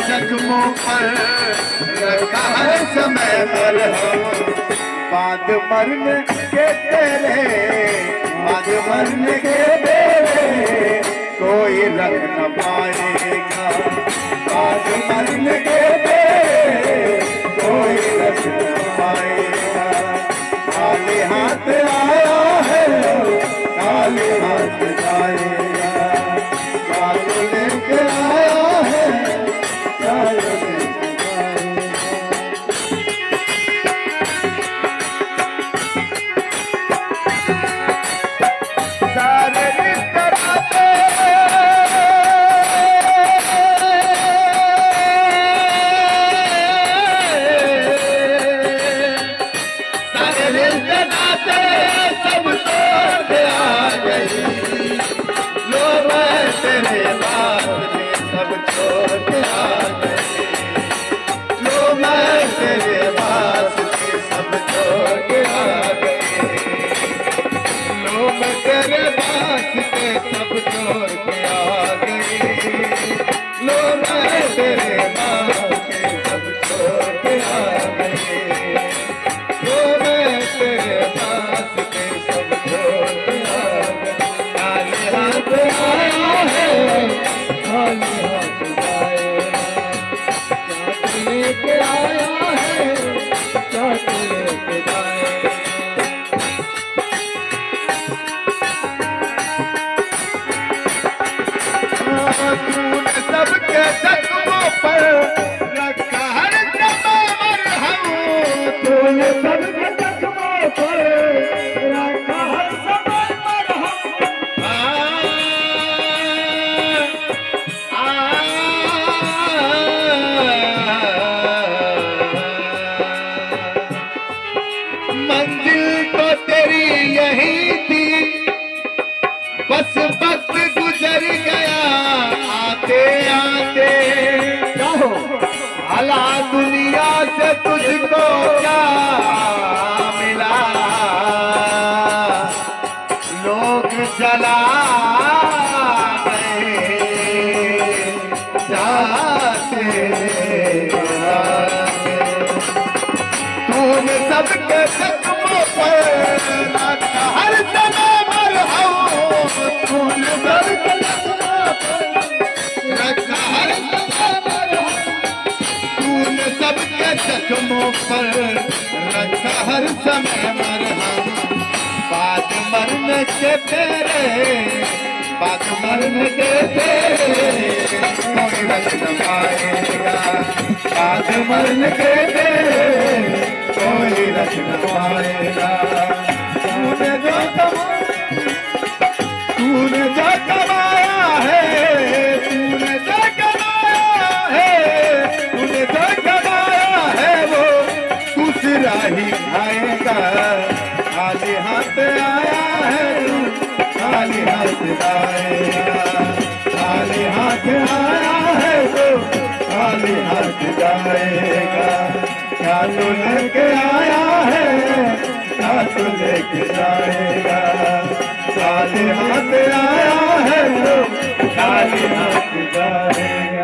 जख्मों पर रखा है समय पर बाद मरने के तेरे, बाद मरने के तेरे कोई रख न पाएगा, बाद मरने के तेरे कोई रख न पाएगा। खाली हाथ आया है, खाली हाथ जाएगा, बात लेके आया है, मंजिल तो तेरी यही थी, बस वक्त गुजर गया आते आते। भला दुनिया से तुझको क्या मिला, लोग जला गए जाते। तूने सबके जख्मों पर रखा हर समय मरहम, तूने सबके जख्मों पर रखा हर समय मरहम, तूने सबके जख्मों पर रखा हर समय मरहम। बाद मरने के तेरे, बाद मरने के तेरे कोई रख न पाएगा, बाद मरने के तेरे कोई रख न पाएगा। तूने जो कमाया है, तूने जो कमाया है, तूने जो कमाया है वो दूसरा ही खाएगा। खाली हाथ आया है तू, खाली हाथ जाएगा, खाली हाथ आया है तो खाली हाथ जाएगा। क्या तू लेके आया है, क्या तू लेके जाएगा, खाली हाथ आया है तो खाली हाथ जाएगा।